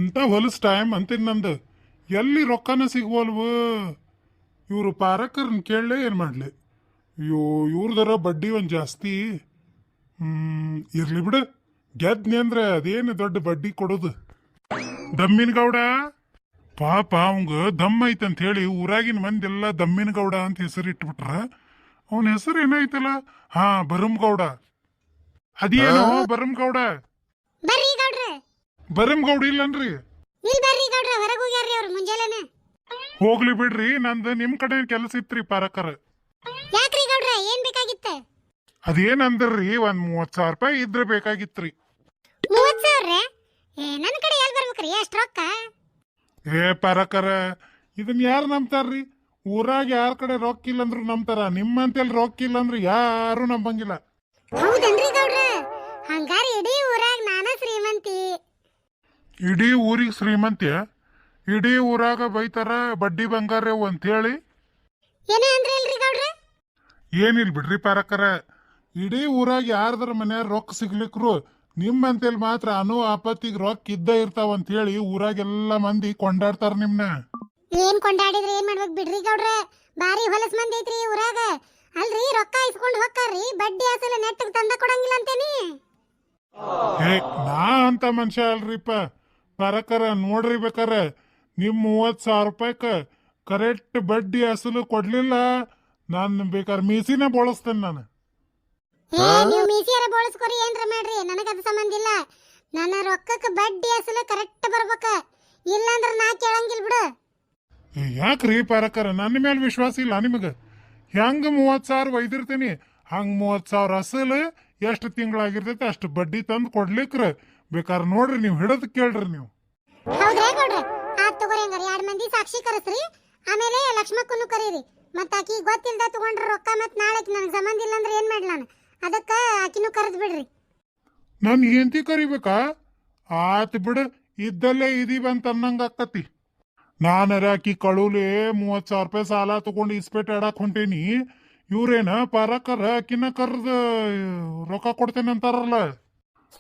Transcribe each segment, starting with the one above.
ಎಂತ ಹೊಲಸ್ ಟೈಮ್ ಅಂತೀನಿ ನಂದು. ಎಲ್ಲಿ ರೊಕ್ಕನ ಸಿಗ್ವಲ್ವು. ಇವರು ಪಾರಕರ್ನ ಕೇಳಲೇ ಏನು ಮಾಡಲಿ. ಅಯ್ಯೋ ಇವ್ರದರ ಬಡ್ಡಿ ಒಂದು ಜಾಸ್ತಿ. ಇರ್ಲಿ ಬಿಡು, ಗೆದ್ನಿ ಅಂದ್ರೆ ಅದೇನು ದೊಡ್ಡ ಬಡ್ಡಿ ಕೊಡೋದು. ದಮ್ಮಿನ ಗೌಡ ಪಾಪ ಅವಂಗ ದಮ್ ಐತಂತ ಹೇಳಿ ಊರಾಗಿನ ಮಂದೆಲ್ಲ ದಮ್ಮಿನ ಗೌಡ ಅಂತ ಹೆಸರು ಇಟ್ಬಿಟ್ರ. ಅವನ ಹೆಸರು ಏನಾಯ್ತಲ್ಲ, ಹಾ ಬರಂಗೌಡ. ಅದೇನೋ ಬರಂಗೌಡ. ಬರ್ರಿ ಗೌಡ್ರ. ಬರಂಗೌಡ ಇಲ್ಲನ್ರಿ? ಇಲ್ಲಿ ಬರ್ರಿ ಗೌಡ್ರ, ಹೊರಗೆ ಹೋಗ್ಯಾರ್ರಿ ಅವ್ರು ಮುಂಜಾನೆನ. ಹೋಗ್ಲಿ ಬಿಡ್ರಿ, ನಂದು ನಿಮ್ ಕಡೆ ಕೆಲಸ ಇತ್ರಿ ಪಾರಕರ್. ಯಾಕ್ರಿ ಗೌಡ್ರ, ಏನ್ ಬೇಕಾಗಿತ್ತ? ಅದೇನಂದ್ರಿ, ಒಂದ್ 30,000 ರೂಪಾಯಿ ಇದ್ರೆ ಬೇಕಾಗಿತ್ರಿ. 30,000? ನನ್ನ ಕಡೆ ಎಲ್ಲಿ ಬರ್ಬೇಕ್ರಿ ಅಷ್ಟ್ ರೊಕ್ಕ? ಏ ಪಾರಕರ, ಇದನ್ನ ಯಾರು ನಂಬ್ತಾರ್ರಿ? ಊರಾಗ ಯಾರ ಕಡೆ ರೊಕ್ಕ ಇಲ್ಲ ಅಂದ್ರು ನಂಬ್ತಾರ. ನಿಮ್ಮಂತೇಳಿ ರೊಕ್ಕ ಇಲ್ಲ ಅಂದ್ರೆ ಯಾರು ನಂಬಂಗಿಲ್ಲ. ಹೌದನ್ರಿ ಗೌಡ್ರ? ಹಂಗಾರ ಇಡೀ ಊರಾಗ ನಾನ ಶ್ರೀಮಂತಿ. ಇಡೀ ಊರಿಗೆ ಶ್ರೀಮಂತ್ಯ? ಇಡೀ ಊರಾಗ ಬೈತಾರ ಬಡ್ಡಿ ಬಂಗಾರವು ಅಂತೇಳಿ. ಏನೇ ಅಂದ್ರಿ ಅಲ್ರಿ ಗೌಡ್ರ? ಏನಿಲ್ ಬಿಡ್ರಿ ಪಾರಕರ, ಇಡೀ ಊರಾಗ ಯಾರ್ದಾರ ಮನ್ಯಾಗ ರೊಕ್ಕ ಸಿಗ್ಲಿಕ್ರು ನಿಮ್ಮಂತೇಳಿ ಮಾತ್ರ ಆಪತ್ತಿಗೆ ರೊಕ್ಕ ಇದ್ದ ಇರ್ತಾವ ಅಂತ ಹೇಳಿ ಊರಾಗೆಲ್ಲ ಮಂದಿ ಕೊಂಡಾಡ್ತಾರ ನಿಮ್ನ. ಏನ್ ಕೊಂಡಾಡಿದ್ರೆ ಏನ್ ಮಾಡ್ಬೇಕು ಬಿಡ್ರಿ ಗೌಡ್ರ, ಬಾರಿ ಹೊಲಸ್ ಮಂದಿ ಐತ್ರಿ ಊರಾಗ. ಅಲ್ರಿ ರೊಕ್ಕ ಇಸ್ಕೊಂಡು ಹೋಗ್ತಾರ್ರಿ, ಬಡ್ಡಿ ಅಸಲ ನೆಟ್ಟಗ್ ತಂದ ಕೊಡಂಗಿಲ್ಲ ಅಂತೇನಿ. ಏ ನಾ ಅಂತ ಮನುಷ್ಯ ಅಲ್ರಿಪ್ಪ ಪಾರಕರ. ನೋಡ್ರಿ ಬೇಕಾರ ನಿಮ್ 30,000 ರೂಪಾಯಿಕ ಕರೆಕ್ಟ್ ಬಡ್ಡಿ ಅಸಲು ಕೊಡ್ಲಿಲ್ಲ, ನಾನು ಬೇಕಾದ್ರೆ ಮೀಸಿನ ಬೋಳಿಸ್ತೇನೆ ನಾನು. ನೀವು ಮೀಸಿಯರ ಬೋಳಿಸ್ಕೊರಿ, ಏನ್ರ ಮಾಡ್ರಿ, ನನಗದು ಸಂಬಂಧ ಇಲ್ಲ. ನನ್ನ ರೊಕ್ಕಕ್ಕೆ ಬಡ್ಡಿ ಅಸಲು ಕರೆಕ್ಟ್ ಬರ್ಬೇಕ, ಇಲ್ಲಾಂದ್ರ ನಾ ಕೇಳಂಗಿಲ್ಲ ಬಿಡು. ಯಾಕ್ರಿ ಪಾರಕರ, ನನ್ನ ಮೇಲೆ ವಿಶ್ವಾಸ ಇಲ್ಲ ನಿಮಗೆ? ಹೆಂಗ 30,000 ಒಯ್ದಿರ್ತೀನಿ, ಹಂಗ 30,000 ಅಸಲು ಎಷ್ಟು ತಿಂಗಳಾಗಿರ್ತೈತೆ ಅಷ್ಟು ಬಡ್ಡಿ ತಂದು ಕೊಡ್ಲಿಕ್ರ ಬೇಕಾದ್ರೆ ನೋಡ್ರಿ, ನೀವು ಹಿಡಿದು ಕೇಳ್ರಿ ನೀವು. ಹೌದ್ರಾ ಗೌಡ್ರ? ಆತ್ ತಗೋರಿ, ಹಂಗಾರ 2 ಮಂದಿ ಸಾಕ್ಷಿ ಕರೆಸ್ರಿ, ಆಮೇಲೆ ಲಕ್ಷ್ಮಕ್ಕನ್ನು ಕರೀರಿ. ಮತ್ತ ಆಕಿ ಗೊತ್ತಿಲ್ದ ತಗೊಂಡ್ರ ರೊಕ್ಕ ಮತ್ ನಾಳೆ ನನಗೆ ಸಂಬಂಧ ಇಲ್ಲ ಅಂದ್ರೆ ಏನ್ ಮಾಡ್ಲಾನ? ಅದಕ್ಕ ಆಕಿನೂ ಕರೆದ್ ಬಿಡ್ರಿ. ನಾನು ಹೆಂಡತಿ ಕರಿಬೇಕಾ? ಆತ್ ಬಿಡು, ಇದ್ದಲ್ಲೇ ಇದೀವಿ ಅಂತ ಅನ್ನಂಗ ಆಕತಿ. ನಾನರ ಆಕಿ ಕಳುಲೆ 30,000 ರೂಪಾಯಿ ಸಾಲ ತಗೊಂಡು ಇಸ್ಪೇಟ್ ಆಡಕ್ ಹೊಂಟೇನಿ. ಇವ್ರೇನ ಪಾರಕರ ಆಕಿನ ಕರ್ದ ರೊಕ್ಕ ಕೊಡ್ತೇನೆ ಅಂತಾರಲ್ಲ.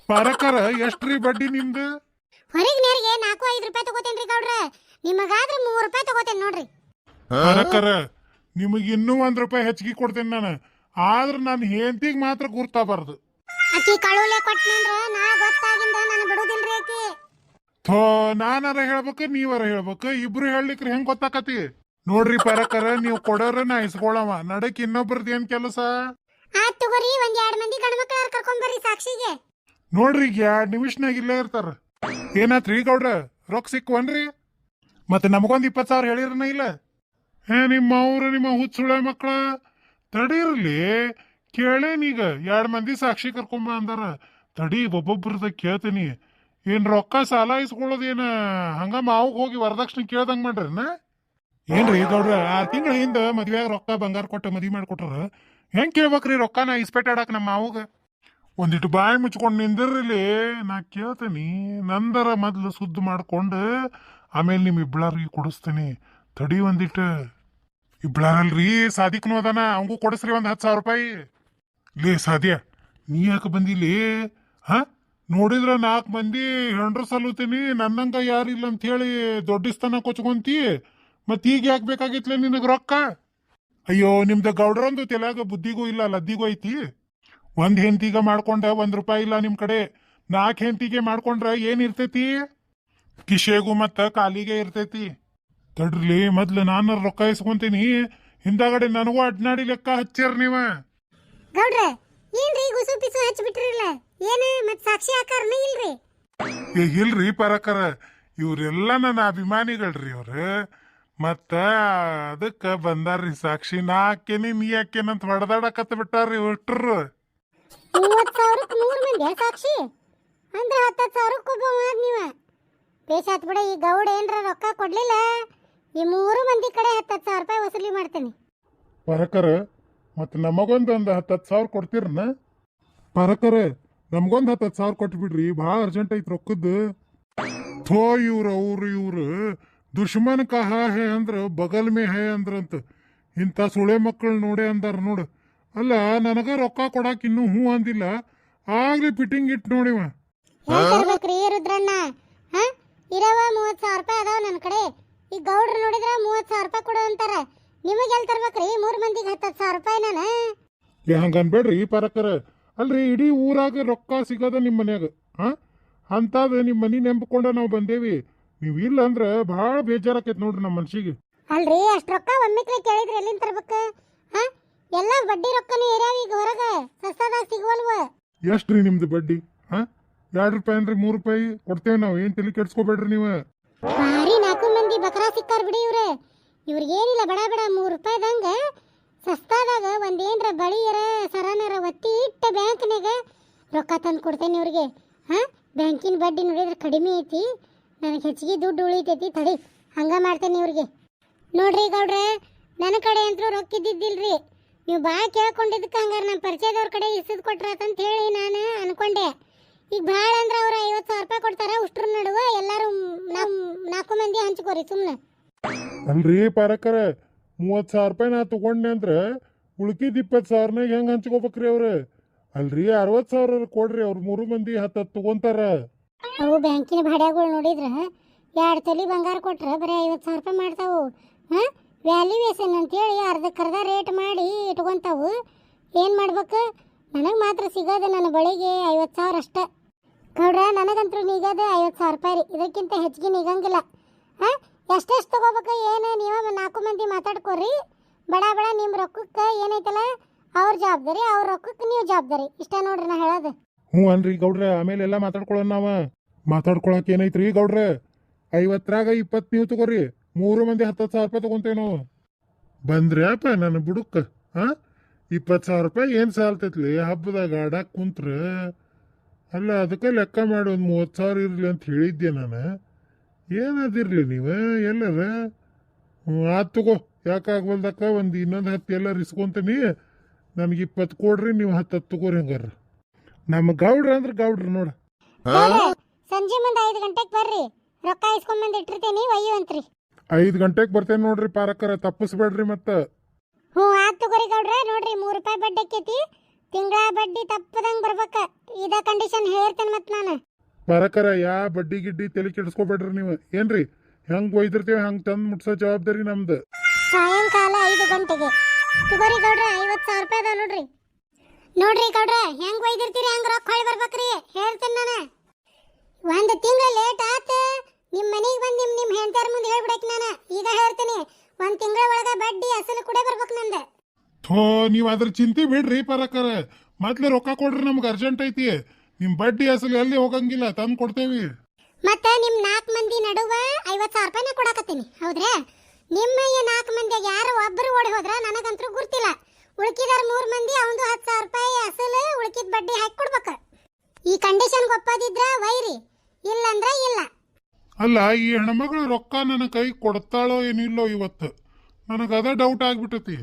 ಪಾರಕರ ಎಷ್ಟ್ರಿ ಬಡ್ಡಿ ನಿಮ್ದು? ಹೊರಗ್ ನೇರಿಗೆ 4-5 ರೂಪಾಯಿ ತಗೋತೇನ್ರಿ ಗೌಡ್ರ, ನಿಮಗಾದ್ರೆ 3 ರೂಪಾಯಿ ತಗೋತೇನೆ ನೋಡ್ರಿ. ಪಾರಕರ ನಿಮಗೆ ಇನ್ನೂ 1 ರೂಪಾಯಿ ಹೆಚ್ಚಿಗೆ ಕೊಡ್ತೇನೆ ನಾನು, ಆದ್ರೆ ನಾನು ಹೆಂಡತಿಗೆ ಮಾತ್ರ ಗುರ್ತಾಬಾರ್ದು. ಆಕಿ ಕಳುಲೆ ಕೊಟ್ಟನಂದ್ರ ನಾ ಗೊತ್ತಾಗಿಂದ ನಾನು ಬಿಡುದಿಲ್ರಿ ಆಕಿ. ಥೋ, ನಾನಾರ ಹೇಳ್ಬೇಕು ನೀವಾರ ಹೇಳ್ಬೇಕು, ಇಬ್ರು ಹೇಳಲಿಕ್ರೆ ಹೆಂಗ್ ಗೊತ್ತಾಕತಿ? ನೋಡ್ರಿ ಪಾರಕರ, ನೀವು ಕೊಡೋರ ನಾ ಇಸ್ಕೊಳವ, ನಡಕ್ ಇನ್ನೊಬ್ರದ್ದು ಏನ್ ಕೆಲಸ? ಆತ್ ತಗೋರಿ, 1-2 ಮಂದಿ ಗಂಡ್ಮಕ್ಳ ಕರ್ಕೊಂಡ್ ಬರ್ರಿ ಸಾಕ್ಷಿಗೆ. ನೋಡ್ರಿ ಈಗ 2 ನಿಮಿಷನಾಗ ಇಲ್ಲೇ ಇರ್ತಾರ. ಏನಾತ್ರಿ ಗೌಡ್ರ, ರೊಕ್ಕ ಸಿಕ್ಕವನ್ರಿ? ಮತ್ತೆ ನಮಗೊಂದು 20,000 ಹೇಳಿರನ ಇಲ್ಲ? ನಿಮ್ಮ ಅವ್ರ ನಿಮ್ಮ ಹುಚ್ಚುಳೆ ಮಕ್ಕಳ ತಡೀರ್ಲಿ, ಕೇಳೇನೀಗ 2 ಮಂದಿ ಸಾಕ್ಷಿ ಕರ್ಕೊಂಬ ಅಂದಾರ. ತಡಿ ಒಬ್ಬೊಬ್ರದ ಕೇಳ್ತೀನಿ. ಏನ್ ರೊಕ್ಕ ಸಾಲ ಇಸ್ಕೊಳ್ಳೋದೇನ ಹಂಗ ಮಾವಿಗೆ ಹೋಗಿ ವರದಕ್ಷಿಣೆ ಕೇಳ್ದಂಗ ಮಾಡ್ರನ? ಏನ್ರಿ ಗೌಡ್ರ, 6 ತಿಂಗಳ ಹಿಂದ ಮದ್ವೆಯಾಗ ರೊಕ್ಕ ಬಂಗಾರ ಕೊಟ್ಟು ಮದ್ವಿ ಮಾಡ್ಕೊಟ್ರ ಹೆಂಗ್ ಕೇಳ್ಬೇಕ್ರಿ ರೊಕ್ಕನ ಇಸ್ಪೇಟ್ ಆಡಕ್ ನಮ್ಮ ಮಾವುಗ? ಒಂದಿಟ್ಟು ಬಾಯಿ ಮುಚ್ಕೊಂಡು ನಿಂದಿರ್ಲಿ, ನಾ ಕೇಳ್ತೀನಿ. ನಂದರ ಮೊದ್ಲು ಸುದ್ದು ಮಾಡ್ಕೊಂಡು ಆಮೇಲೆ ನಿಮ್ ಇಬ್ಬಳಾರಿಗೆ ಕೊಡಿಸ್ತೀನಿ. ತಡಿ ಒಂದಿಟ್ಟು. ಇಬ್ಬಳಾರಲ್ರಿ ಸಾದಿಕ್ನು ಅದಾನ, ಅವಂಗೂ ಕೊಡಿಸ್ರಿ 10,000 ರೂಪಾಯಿ. ಲೇ ಸಾದ್ಯ, ನೀ ಯಾಕೆ ಬಂದಿಲ್ಲಿ? ಹಾ, ನೋಡಿದ್ರ 4 ಮಂದಿ ಹೆಂಡ್ರು ಸಲ್ಲುತ್ತೀನಿ, ನನ್ನಂಗ ಯಾರಿಲ್ಲ ಅಂತ ಹೇಳಿ ದೊಡ್ಡಿಸ್ತನ ಕೊಚ್ಕೊಂತಿ. ಮತ್ ಈಗ ಯಾಕೆ ಬೇಕಾಗಿತ್ಲೆ ನಿನಗ ರೊಕ್ಕ? ಅಯ್ಯೋ, ನಿಮ್ದ ಗೌಡ್ರಂದು ತಲೆಯಾಗ ಬುದ್ಧಿಗೂ ಇಲ್ಲ ಲದ್ದಿಗೂ ಐತಿ. 1 ಹೆಂಡತಿಗ ಮಾಡ್ಕೊಂಡ 1 ರೂಪಾಯಿ ಇಲ್ಲ ನಿಮ್ ಕಡೆ. 4 ಹೆಂಡತಿಗೆ ಮಾಡ್ಕೊಂಡ್ರ ಏನ್ ಇರ್ತೈತಿ? ಕಿಶೆಗೂ ಮತ್ತ ಕಾಲಿಗೆ ಇರ್ತೈತಿ. ತಡ್ರಿ, ಮೊದ್ಲು ನಾನು ರೊಕ್ಕ ಇಸ್ಕೊಂತೀನಿ, ಹಿಂದಾಗಡೆ ನನಗೂ ಅಡ್ನಾಡಿ ಲೆಕ್ಕ ಹಚ್ಚಿರ ನೀವ. ಗೌಡ್ರ, ಏನ್ರಿ ಗುಸು ಪಿಸು ಹಚ್ಚಿಬಿಟ್ರಿಲ್ಲ? ಏನ ಮತ್ ಸಾಕ್ಷಿ ಹಾಕಾರನ ಇಲ್ರಿ? ಇಲ್ರಿ ಪಾರಕರ, ಇವ್ರೆಲ್ಲ ನನ್ನ ಅಭಿಮಾನಿಗಳ್ರಿ ಅವ್ರು. ಮತ್ತ ಅದಕ್ಕ ಬಂದಾರ್ರಿ ಸಾಕ್ಷಿ. ನಾ ಹಾಕೇನಿ ನೀ ಹಾಕೇನಂತ ಹೊಡೆದಾಡಕತ್ತ ಬಿಟ್ಟಾರ್ರಿ ಒಟ್ರು. 30,000ಕ್ಕೆ 3 ಮಂದಿ ಸಾಕ್ಷಿ ಅಂದ್ರೆ 10,000ಕ್ಕೆ ಒಬ್ಬ ಮಾಡ್ ನೀವ. ಬೇಷಾತ್ ಬಿಡ, ಈ ಗೌಡ ಏನ್ರ ರೊಕ್ಕ ಕೊಡ್ಲಿಲ್ಲ, ಈ 3 ಮಂದಿ ಕಡೆ 10,000 ರೂಪಾಯಿ ವಸೂಲಿ ಮಾಡ್ತೇನೆ. ಪಾರಕರ, ಮತ್ತ ನಮಗೊಂದು 10,000 ಕೊಡ್ತೀರನ? ಪಾರಕರ, ನಮಗೊಂದು 10,000 ಕೊಟ್ಬಿಡ್ರಿ, ಭಾಳ ಅರ್ಜೆಂಟ್ ಐತಿ ರೊಕ್ಕದ್ದು. ಥೋ, ಇವ್ರು ದುಶ್ಮನ್ ಕಾ ಹೇ ಅಂದ್ರ ಬಗಲ್ ಮೇ ಹೇ ಅಂದ್ರಂತ. ಇಂಥ ಸುಳೆ ಮಕ್ಕಳು ನೋಡೇ ಅಂದಾರ ನೋಡು. ಅಲ್ಲ, ನನಗ ರೊಕ್ಕ ಕೊಡಾಕ ಇನ್ನೂ ಹೂ ಅಂದಿಲ್ಲ, ಆಗ್ಲಿ ಫಿಟ್ಟಿಂಗ್ ಇಟ್ಟು ನೋಡಿವ. ಹೇಳ್ತಿರ್ಬೇಕ್ರಿ ರುದ್ರಣ್ಣ. ಇರವ 30,000 ರೂಪಾಯಿ ಅದಾವ ನನ್ನ ಕಡೆ. ಈ ಗೌಡ್ರು ನೋಡಿದ್ರ 30,000 ರೂಪಾಯಿ ಕೊಡು ಅಂತಾರ. ನಿಮಗೆ ಎಲ್ಲಿ ತರ್ಬೇಕ್ರಿ 3 ಮಂದಿಗೆ 10,000 ರೂಪಾಯಿ ನಾನು? ಹಂಗ ಅನ್ಬೇಡ್ರಿ ಪರಕರ. ಅಲ್ರಿ ಇಡೀ ಊರಾಗ ರೊಕ್ಕ ಸಿಗೋದ ನಿಮ್ಮ ಮನ್ಯಾಗ, ಹಾ ಅಂತಾದ ನಿಮ್ಮ ಮನಿ ನೆಂಬ್ಕೊಂಡ ನಾವು ಬಂದೇವಿ. ನೀವು ಇಲ್ಲ ಅಂದ್ರೆ ಭಾಳ ಬೇಜಾರಾಕೈತಿ ನೋಡ್ರಿ ನಮ್ಮ ಮನ್ಸಿಗೆ. ಅಲ್ರಿ ಅಷ್ಟು ರೊಕ್ಕ ಒಮ್ಮಿಕ್ಲೆ ಕೇಳಿದ್ರೆ ಎಲ್ಲಿಂದ ತರ್ಬೇಕು? ಹಾ ಎಲ್ಲ ಬಡ್ಡಿ ರೊಕ್ಕನೂ ಏರ್ಯಾವ ಈಗ ಹೊರಗೆ, ಸಸ್ತಾದಾಗ ಸಿಗುವಲ್ವ. ಎಷ್ಟ್ರಿ ನಿಮ್ದು ಬಡ್ಡಿ? ಹಾ 2 ರೂಪಾಯಿ ಅನ್ರಿ 3 ರೂಪಾಯಿ ಕೊಡ್ತೇವೆ ನಾವು. ಏನು ತಲೆ ಕೆಡ್ಸ್ಕೊಬೇಡ್ರಿ ನೀವು. ಭಾರಿ 4 ಮಂದಿ ಬಕರಾ ಸಿಕ್ಕಾರ್ ಬಿಡಿ ಇವ್ರಿಗೇನಿಲ್ಲ, ಬಡ ಬಡ 3 ರೂಪಾಯಿದಂಗ ಸಸ್ತಾದಾಗ ಒಂದೇನ್ರ ಬಳಿಯರ ಸರನರ ಒತ್ತಿ ಇಟ್ಟ ಬ್ಯಾಂಕ್ನಾಗ ರೊಕ್ಕ ತಂದು ಕೊಡ್ತೇನೆ ಇವ್ರಿಗೆ. ಹಾ ಬ್ಯಾಂಕಿನ ಬಡ್ಡಿ ನೋಡಿದ್ರೆ ಕಡಿಮೆ ಐತಿ, ನನಗೆ ಹೆಚ್ಚಿಗೆ ದುಡ್ಡು ಉಳಿತೈತಿ. ತಡಿ ಹಂಗ ಮಾಡ್ತೇನೆ ಇವ್ರಿಗೆ. ನೋಡ್ರಿ ಗೌಡ್ರೆ, ನನ್ನ ಕಡೆ ಅಂತೂ ರೊಕ್ಕ ಇದ್ದಿದ್ದಿಲ್ರಿ. ನೀವು ಭಾಳ ಕೇಳ್ಕೊಂಡಿದ್ದಕ್ಕೆ ಹಂಗಾರೆ ನಮ್ಮ ಪರಿಚಯದವ್ರ ಕಡೆ ಇಸಿದ್ ಕೊಟ್ರಾತಂತ ಹೇಳಿ ನಾನು ಅನ್ಕೊಂಡೆ. ಈಗ ಭಾಳ ಅಂದ್ರೆ ಅವ್ರು 50,000 ರೂಪಾಯಿ ಕೊಡ್ತಾರ. ಉಷ್ಟ್ರ ನಡುವ ಎಲ್ಲರೂ 4 ಮಂದಿ ಹಂಚ್ಕೋರಿ ಸುಮ್ಮನೆ. ಅಲ್ರಿ ಪಾರಕರ, 30,000 ರೂಪಾಯಿ ನಾ ತಗೊಂಡೆ ಅಂದ್ರೆ ಉಳ್ಕಿದ 20,000ನಾಗ ಹೆಂಗೆ ಹಂಚ್ಕೋಬೇಕ್ರಿ ಅವ್ರು? ಅಲ್ರಿ 60,000 ಕೊಡ್ರಿ, ಅವ್ರು 3 ಮಂದಿ 10 ತಗೊಂತಾರ. ಅವು ಬ್ಯಾಂಕಿನ ಭಾಡ್ಯಾಗಳು ನೋಡಿದ್ರೆ 2 ತೊಲಿ ಬಂಗಾರ ಕೊಟ್ರೆ ಬರೀ 50,000 ರೂಪಾಯಿ ಮಾಡ್ತಾವು. ಹಾಂ ವ್ಯಾಲ್ಯೂಯೇಷನ್ ಅಂತೇಳಿ ಅರ್ಧಕ್ಕರ್ಧ ರೇಟ್ ಮಾಡಿ ಇಟ್ಕೊತಾವು. ಏನು ಮಾಡ್ಬೇಕು? ನನಗೆ ಮಾತ್ರ ಸಿಗೋದು ನನ್ನ ಬಳಿಗೆ 50,000 ಅಷ್ಟೆ. ಗೌಡ್ರ, ನನಗಂತೂ ನಿಗೋದು 50,000 ರೂಪಾಯಿ ರೀ, ಇದಕ್ಕಿಂತ ಹೆಚ್ಚಿಗೆ ನಿಗಂಗಿಲ್ಲ. ಹಾಂ ಎಷ್ಟೆಷ್ಟು ತಗೋಬೇಕು ಏನು ನೀವ 4 ಮಂದಿ ಮಾತಾಡ್ಕೋರಿ. ಬಡ ಬಡ ನಿಮ್ಮ ರೊಕ್ಕಕ್ಕೆ ಏನೈತಲ್ಲ ಅವ್ರ ಜವಾಬ್ದಾರಿ, ಅವ್ರ ರೊಕ್ಕಕ್ಕೆ ನೀವು ಜವಾಬ್ದಾರಿ. ಇಷ್ಟ ನೋಡ್ರಿ ನಾ ಹೇಳೋದು. ಹ್ಞೂ ಅನ್ರಿ ಗೌಡ್ರೆ, ಆಮೇಲೆ ಎಲ್ಲ ಮಾತಾಡ್ಕೊಳ್ಳೋಣ. ನಾವು ಮಾತಾಡ್ಕೊಳಕ್ಕೆ ಏನೈತ್ರಿ ಗೌಡ್ರೆ? 50ರಾಗ 20 ನೀವು ತಗೋರಿ, 3 ಮಂದಿ 10,000 ರೂಪಾಯಿ ತಗೊಂತೇವೆ ನಾವು. ಬಂದ್ರ್ಯಾಪ ನನ್ನ ಬುಡಕ್ಕೆ. ಹಾಂ 20,000 ರೂಪಾಯಿ ಏನು ಸಾಲ್ತೈತ್ಲಿ ಹಬ್ಬದಾಗ ಆಡಕ್ಕೆ ಕುಂತ್ರ? ಅಲ್ಲ ಅದಕ್ಕೆ ಲೆಕ್ಕ ಮಾಡಿ ಒಂದು 30,000 ಇರಲಿ ಅಂತ ಹೇಳಿದ್ದೆ ನಾನು. ಏನದಿರಲಿ ನೀವು ಎಲ್ಲರ? ಆತು ತಗೋ, ಯಾಕಾಗ್ಬಲ್ದಕ್ಕ ಒಂದು ಇನ್ನೊಂದು 10 ಎಲ್ಲರೂ ಇಸ್ಕೊಂತೀನಿ. ನಮ್ಗೆ 20 ಕೊಡ್ರಿ, ನೀವು 10 ತಗೋರಿ. ಹಂಗಾರ ನಮ್ಮ ಗೌಡ್ರ ಅಂದ್ರೆ ಗೌಡ್ರು ನೋಡ. ಸಂಜೆ ಮುಂದೆ 5 ಗಂಟೆಗೆ ಬರ್ರಿ, ರೊಕ್ಕ ಇಸ್ಕೊಂಬಂದು ಇಟ್ಟಿರ್ತೇನೆ, ಒಯ್ಯುವಂತ್ರಿ. 5 ಗಂಟೆಗೆ ಬರ್ತೇನೆ ನೋಡ್ರಿ ಪಾರಕರ, ತಪ್ಪಿಸ್ಬೇಡ್ರಿ ಮತ್ತೆ. ಹ್ಞೂ ಆತು ತಗೋರಿ ಗೌಡ್ರ. ನೋಡ್ರಿ 3 ರೂಪಾಯಿ ಬಡ್ಡಿ ಆಕೈತಿ, ತಿಂಗಳ ಬಡ್ಡಿ ತಪ್ಪದಂಗೆ ಬರ್ಬೇಕ. ಇದ ಕಂಡೀಷನ್ ಹೇಳ್ತೇನೆ ಮತ್ತೆ ನಾನು. ಪಾರಕರ ಯಾ ಬಡ್ಡಿ ಗಿಡ್ಡಿ ತಲೆ ಕೆಡಿಸ್ಕೊಬೇಡ್ರಿ ನೀವು. ಏನ್ರಿ ಹೆಂಗೆ ಒಯ್ದಿರ್ತೀವಿ ಹಂಗೆ ತಂದು ಮುಟ್ಸೋ ಜವಾಬ್ದಾರಿ ನಮ್ದು. ಸಾಯಂಕಾಲ 5 ಗಂಟೆಗೆ ತಗೋರಿ ಗೌಡ್ರ. 50,000 ರೂಪಾಯಿ ಅದಾವ ನೋಡ್ರಿ. ನೋಡ್ರಿ ಗೌಡ್ರ, ಹೆಂಗ್ ಒಯ್ದಿರ್ತೀರಿ ಹಂಗ ರೊಕ್ಕ ಹೊಳಿ ಬರ್ಬೇಕ್ರಿ. ಹೇಳ್ತೇನೆ ನಾನು. 1 ತಿಂಗಳ ಲೇಟ್ ಆತ, ನಿಮ್ಮ ಮನೆಗೆ ಬಂದು ನಿಮ್ಮ ಹೆಂಡತಿಯರ ಮುಂದೆ ಹೇಳ್ಬಿಡಕ್ಕೆ ನಾನು. ಈಗ ಹೇಳ್ತೀನಿ, 1 ತಿಂಗಳ ಒಳಗ ಬಡ್ಡಿ ಅಸಲು ಕೂಡ ಬರ್ಬೇಕು ನಂದು. ಥೋ, ನೀವು ಅದ್ರ ಚಿಂತೆ ಬಿಡ್ರಿ ಪಾರಕರ. ಮೊದ್ಲು ರೊಕ್ಕ ಕೊಡ್ರಿ, ನಮ್ಗೆ ಅರ್ಜೆಂಟ್ ಐತಿ. ನಿಮ್ಮ ಬಡ್ಡಿ ಅಸಲು ಎಲ್ಲಿ ಹೋಗಂಗಿಲ್ಲ, ತಂದು ಕೊಡ್ತೇವಿ. ಮತ್ತೆ ನಿಮ್ಮ 4 ಮಂದಿ ನಡುವ 50,000 ರೂಪಾಯಿನ ಕೊಡಾಕತ್ತೀನಿ, ಹೌದ್ರಾ? ನಿಮ್ಮ 4 ಮಂದಿಯಾಗ ಯಾರು ಒಬ್ಬರು ಓಡಿ ಹೋದ್ರ ನನಗಂತೂ ಗುರ್ತಿಲ್ಲ. ಉಳ್ಕಿದಾರ 3 ಮಂದಿ ಅವಂದು 10,000 ರೂಪಾಯಿ ಅಸಲು ಉಳ್ಕಿದ ಬಡ್ಡಿ ಹಾಕಿ ಕೊಡ್ಬೇಕು. ಈ ಕಂಡೀಷನ್ ಒಪ್ಪದಿದ್ರ ವೈರಿ, ಇಲ್ಲಂದ್ರ ಇಲ್ಲ. ಅಲ್ಲ, ಈ ಹೆಣ್ಮಗಳು ರೊಕ್ಕ ನನ್ನ ಕೈ ಕೊಡ್ತಾಳೋ ಏನಿಲ್ಲೋ ಇವತ್ತು, ನನಗದ ಡೌಟ್ ಆಗ್ಬಿಟ್ಟತಿ.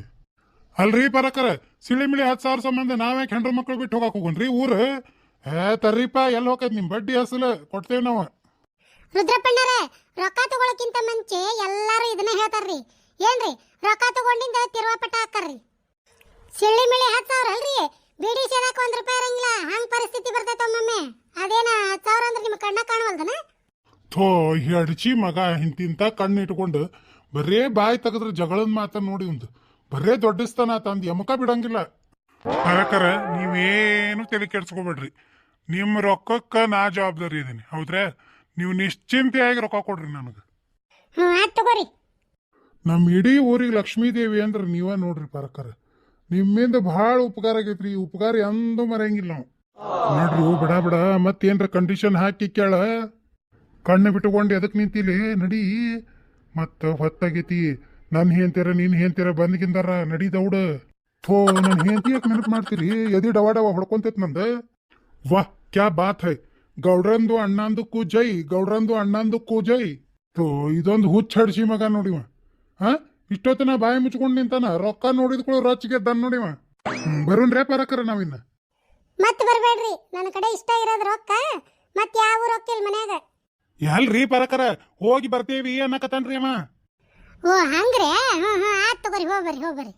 ಅಲ್ರಿ ಪರಕರ, ಸಿಳಿಮಿಳಿ 10,000 ಸಂಬಂಧ ನಾವ್ಯಾಕೆ ಹೆಣ್ರ ಮಕ್ಳು ಬಿಟ್ಟು ಹೋಗಕ್ಕೆ ಹೋಗನ್ರಿ ಊರು? ತರ್ರಿಪ್ಪ, ಎಲ್ಲಿ ಹೋಗತ್ ನಿಮ್ಮ ಬಡ್ಡಿ ಅಸಲು ಕೊಡ್ತೇವೆ ನಾವು. ರುದ್ರಪ್ಪಣ್ಣರ, ರೊಕ್ಕ ತಗೊಳಕ್ಕಿಂತ ಮುಂಚೆ ಎಲ್ಲಾರು ಇದನ್ನ ಹೇಳ್ತಾರ್ರಿ. ಏನ್ರಿ ರೊಕ್ಕ ತಗೊಂಡಿಂದ ತಿರುವಾಪಟ್ಟ ಹಾಕರ್ರಿ. ಸಿಳ್ಳಿಮಿಳಿ 10,000 ಅಲ್ರಿ, ಬಿಡಿ ಸೇದಾಕ 1 ರೂಪಾಯಿ ಇರಂಗಿಲ್ಲ. ಹಂಗ ಪರಿಸ್ಥಿತಿ ಬರ್ತೈತೆ ಒಮ್ಮೊಮ್ಮೆ. ಅದೇನ 10,000 ಅಂದ್ರೆ ನಿಮ್ಮ ಕಣ್ಣ ಕಾಣವಲ್ದನ? ಥೋ, ಈ ಅಡ್ಚಿ ಮಗ ಇಂತಿಂತ ಕಣ್ಣು ಇಟ್ಕೊಂಡು ಬರೇ ಬಾಯಿ ತೆಗೆದ್ರೆ ಜಗಳದ ಮಾತ ನೋಡಿ ಒಂದು ಬರೇ ದೊಡ್ಡಸ್ತಾನ ತಂದು ಎಮಕ ಬಿಡಂಗಿಲ್ಲ. ಪರಕರ, ನೀವೇನು ತಲೆ ಕೆಡ್ಸ್ಕೊಬೇಡ್ರಿ. ನಿಮ್ಮ ರೊಕ್ಕಕ್ಕೆ ನಾ ಜವಾಬ್ದಾರಿ ಇದೀನಿ, ಹೌದ್ರಾ? ನೀವು ನಿಶ್ಚಿಂತೆಯಾಗಿ ರೊಕ್ಕ ಕೊಡ್ರಿ ನನಗೆ. ತಗೋರಿ. ನಮ್ಮ ಇಡೀ ಊರಿಗೆ ಲಕ್ಷ್ಮೀದೇವಿ ಅಂದ್ರೆ ನೀವ ನೋಡ್ರಿ ಪರಕರ. ನಿಮ್ಮಿಂದ ಭಾಳ ಉಪಕಾರ ಆಗೈತ್ರಿ. ಈ ಉಪಕಾರ ಎಂದೂ ಮರೆಯಂಗಿಲ್ಲ ನಾವು. ನೋಡ್ರಿ ಬಿಡ ಬಿಡ, ಮತ್ತೇನ್ರ ಕಂಡೀಷನ್ ಹಾಕಿ ಕೇಳ. ಕಣ್ಣು ಬಿಟ್ಟುಕೊಂಡು ಎದಕ್ಕೆ ನಿಂತಿಲಿ? ನಡಿ, ಮತ್ತು ಹೊತ್ತಾಗೈತಿ. ನನ್ನ ಹೆಂಡ್ತೀರ ನೀನು ಹೆಂಡ್ತೀರ ಬಂದ್ಗಿಂದಾರ, ನಡಿ ದೌಡ. ಥೋ, ನನ್ನ ಹೆಂಡತಿ ಯಾಕೆ ನೆನಪು ಮಾಡ್ತೀರಿ? ಎದಿ ಡವ ಡವ ಹೊಡ್ಕೊಂತೈತ್ ನಂದು. ವಾಹ್, ಕ್ಯಾ ಬಾತ್ ಹೈ. ಗೌಡ್ರಂದು ಅಣ್ಣಂದಕ್ಕೂ ಜೈ, ಗೌಡ್ರಂದು ಅಣ್ಣಂದಕ್ಕೂ ಜೈ. ಥೋ, ಇದೊಂದು ಹುಚ್ಚ ಹಡ್ಸಿ ಮಗ ನೋಡಿವ. ಹಾ, ಇಷ್ಟೊತ್ತನ ಬಾಯಿ ಮುಚ್ಕೊಂಡು ನಿಂತಾನ, ರೊಕ್ಕ ನೋಡಿದ್ಕೊಳ್ಳೋ ರೊಚ್ಚಿಗೆ ದನ್ ನೋಡಿವ. ಬರೋಣ್ರೇ ಪರಕರ ನಾವಿನ್ನ. ಮತ್ತೆ ಬರ್ಬೇಡ್ರಿ, ನನ್ನ ಕಡೆ ಇಷ್ಟ ಇರೋದು ರೊಕ್ಕ. ಮತ್ತೆ ಯಾವ ರೊಕ್ಕ ಇಲ್ಲ ಮನ್ಯಾಗ. ಎಲ್ರಿ ಪರಕರ, ಹೋಗಿ ಬರ್ತೇವಿ ಅನ್ನಕತ್ತನ್ರಿ ಅಮ್ಮ. ಓ ಹಂಗ್ರೆ? ಆತ್ ತಗೋರಿ, ಹೋಗ್ಬರ್ರಿ.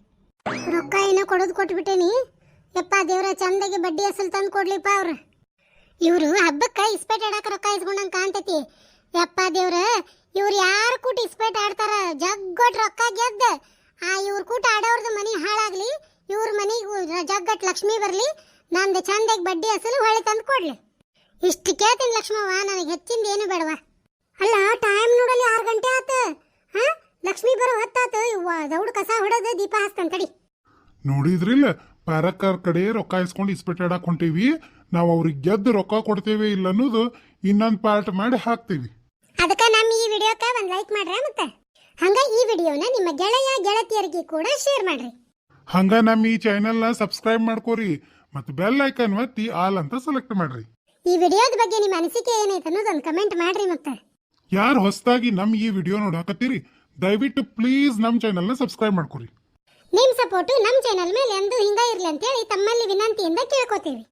ರೊಕ್ಕ ಏನೋ ಕೊಡೋದು ಕೊಟ್ಬಿಟ್ಟೇನಿ. ಯಪ್ಪ ದೇವ್ರ, ಚಂದಾಗಿ ಬಡ್ಡಿ ಅಸಲು ತಂದು ಕೊಡ್ಲಿಪ್ಪ ಅವ್ರು. ಇವರು ಹಬ್ಬಕ್ಕೆ ಇಸ್ಪೇಟ್ ಆಡಕ್ಕೆ ರೊಕ್ಕ ಇಸ್ಕೊಂಡಂಗೆ ಕಾಣ್ತೈತಿ. ಯಪ್ಪ ದೇವ್ರ ಇವ್ರು ಯಾರು ಕೂಟ ಇಸ್ಪೇಟ್ ಆಡ್ತಾರ ಜಗ್ಗಟ್ ರೊಕ್ಕ ಗೆದ್ದ ಇವ್ರ ಕೂಟ ಆಡೋರ್ದು ಮನಿ ಹಾಳಾಗ್ಲಿ ಇವ್ರ ಮನಿಗೆ ಜಗ್ಗಟ್ ಲಕ್ಷ್ಮಿ ಬರ್ಲಿ ನಂದು ಚಂದಾಗಿ ಬಡ್ಡಿ ಅಸಲು ಹೊಳೆ ತಂದು ಕೊಡ್ಲಿ ಇಷ್ಟು ಕೇಳ್ತೀನಿ ಲಕ್ಷ್ಮವ್ವ ನನಗೆ ಹೆಚ್ಚಿಂದ ಏನು ಬೇಡವ ಅಲ್ಲ ಟೈಮ್ ನೋಡಲಿ 6 ಗಂಟೆ ಆತ ಹಾ ಲಕ್ಷ್ಮಿ ಬರೋ ಹೊತ್ತಾತ ದೌಡ್ ಕಸ ಹೊಡೆದು ದೀಪ ಹಚ್ತಾನ ತಡಿ ನೋಡಿದ್ರಿಲ್ಲ ಪ್ಯಾರಕ್ಕಾರ್ ಕಡೆ ರೊಕ್ಕ ಇಸ್ಕೊಂಡು ಇಸ್ಪೆಟ್ ಆಡಕ್ ಹೊಂಟೀವಿ ನಾವು ಅವ್ರಿಗೆ ಗೆದ್ದು ರೊಕ್ಕ ಕೊಡ್ತೇವೆ ಇಲ್ಲ ಅನ್ನೋದು ಇನ್ನೊಂದು ಪಾರ್ಟ್ ಮಾಡಿ ಹಾಕ್ತೀವಿ ಅದಕ್ಕೆ ನಮ್ಮ ಈ ವಿಡಿಯೋಕ್ಕೆ ಒಂದು ಲೈಕ್ ಮಾಡ್ರಿ ಮತ್ತೆ ಹಂಗ ಈ ವಿಡಿಯೋನ ನಿಮ್ಮ ಗೆಳೆಯ ಗೆಳತಿಯರಿಗೆ ಕೂಡ ಶೇರ್ ಮಾಡ್ರಿ ಹಂಗ ನಮ್ಮ ಈ ಚಾನೆಲ್ನ ಸಬ್ಸ್ಕ್ರೈಬ್ ಮಾಡ್ಕೋರಿ ಮತ್ತು ಬೆಲ್ ಐಕನ್ ಒತ್ತಿ ಆಲ್ ಅಂತ ಸೆಲೆಕ್ಟ್ ಮಾಡ್ರಿ ಈ ವಿಡಿಯೋದ ಬಗ್ಗೆ ನಿಮ್ಮ ಅನಿಸಿಕೆ ಏನೈತೆ ಅನ್ನೋದೊಂದು ಕಮೆಂಟ್ ಮಾಡ್ರಿ ಮತ್ತೆ ಯಾರು ಹೊಸದಾಗಿ ನಮ್ಮ ಈ ವಿಡಿಯೋ ನೋಡಾಕತ್ತೀರಿ ದಯವಿಟ್ಟು ಪ್ಲೀಸ್ ನಮ್ಮ ಚಾನೆಲ್ನ ಸಬ್ಸ್ಕ್ರೈಬ್ ಮಾಡ್ಕೋರಿ ನಿಮ್ಮ ಸಪೋರ್ಟು ನಮ್ಮ ಚಾನೆಲ್ ಮೇಲೆ ಎಂದು ಹಿಂಗ ಇರ್ಲಿ ಅಂತೇಳಿ ತಮ್ಮಲ್ಲಿ ವಿನಂತಿಯಿಂದ ಕೇಳ್ಕೊತೀವಿ